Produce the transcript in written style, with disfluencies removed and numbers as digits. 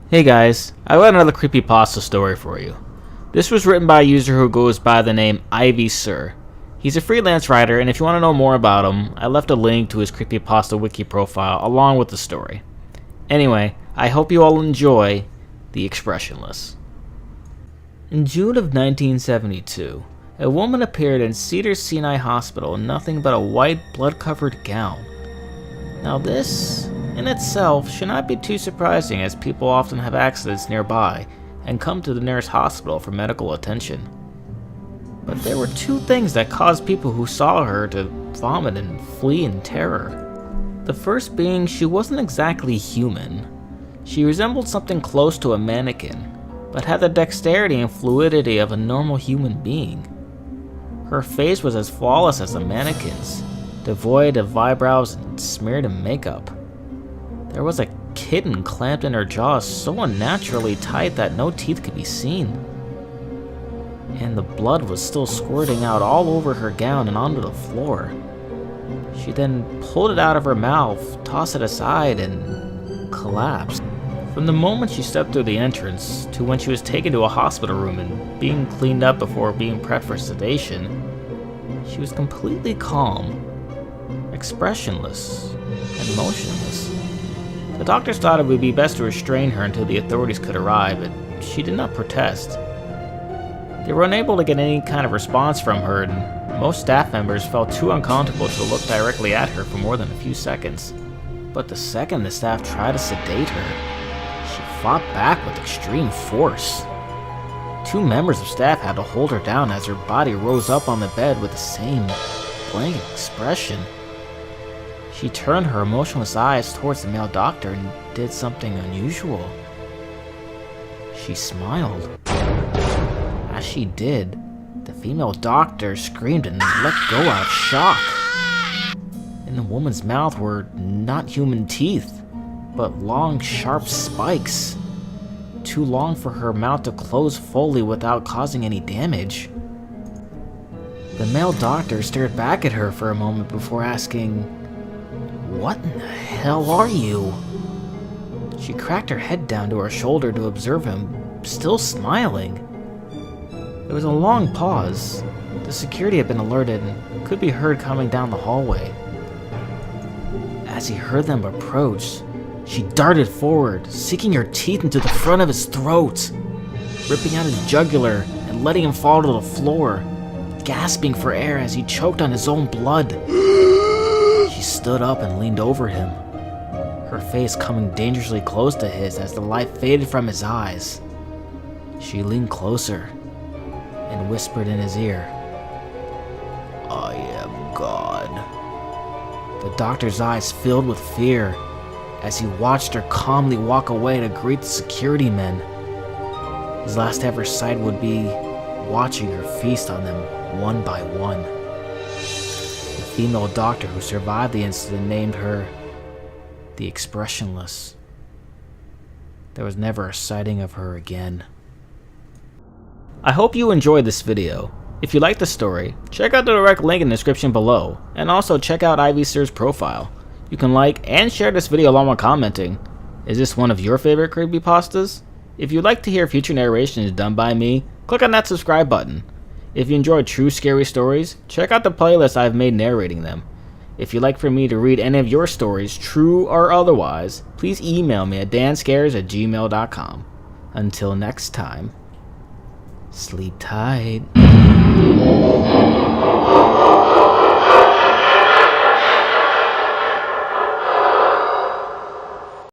Hey guys, I got another creepypasta story for you. This was written by a user who goes by the name Ivy Sir. He's a freelance writer, and if you want to know more about him, I left a link to his creepypasta wiki profile along with the story. Anyway, I hope you all enjoy The Expressionless. In June of 1972, a woman appeared in Cedars-Sinai Hospital in nothing but a white, blood-covered gown. Now this, in itself, should not be too surprising, as people often have accidents nearby and come to the nearest hospital for medical attention. But there were two things that caused people who saw her to vomit and flee in terror. The first being, she wasn't exactly human. She resembled something close to a mannequin, but had the dexterity and fluidity of a normal human being. Her face was as flawless as a mannequin's, devoid of eyebrows and smeared in makeup. There was a kitten clamped in her jaws so unnaturally tight that no teeth could be seen. And the blood was still squirting out all over her gown and onto the floor. She then pulled it out of her mouth, tossed it aside, and collapsed. From the moment she stepped through the entrance to when she was taken to a hospital room and being cleaned up before being prepped for sedation, she was completely calm, expressionless, and motionless. The doctors thought it would be best to restrain her until the authorities could arrive, but she did not protest. They were unable to get any kind of response from her, and most staff members felt too uncomfortable to look directly at her for more than a few seconds. But the second the staff tried to sedate her, she fought back with extreme force. Two members of staff had to hold her down as her body rose up on the bed with the same blank expression. She turned her emotionless eyes towards the male doctor and did something unusual. She smiled. As she did, the female doctor screamed and let go out of shock. In the woman's mouth were not human teeth, but long, sharp spikes. Too long for her mouth to close fully without causing any damage. The male doctor stared back at her for a moment before asking, "What in the hell are you?" She cracked her head down to her shoulder to observe him, still smiling. There was a long pause. The security had been alerted and could be heard coming down the hallway. As he heard them approach, she darted forward, sinking her teeth into the front of his throat, ripping out his jugular and letting him fall to the floor, gasping for air as he choked on his own blood. She stood up and leaned over him, her face coming dangerously close to his as the light faded from his eyes. She leaned closer and whispered in his ear, "I am God." The doctor's eyes filled with fear as he watched her calmly walk away to greet the security men. His last ever sight would be watching her feast on them one by one. The female doctor who survived the incident named her the Expressionless. There was never a sighting of her again. I hope you enjoyed this video. If you liked the story, check out the direct link in the description below, and also check out Ivy Sir's profile. You can like and share this video along with commenting. Is this one of your favorite creepypastas? If you'd like to hear future narrations done by me, click on that subscribe button. If you enjoy true scary stories, check out the playlist I've made narrating them. If you'd like for me to read any of your stories, true or otherwise, please email me at danscares@gmail.com. Until next time, sleep tight.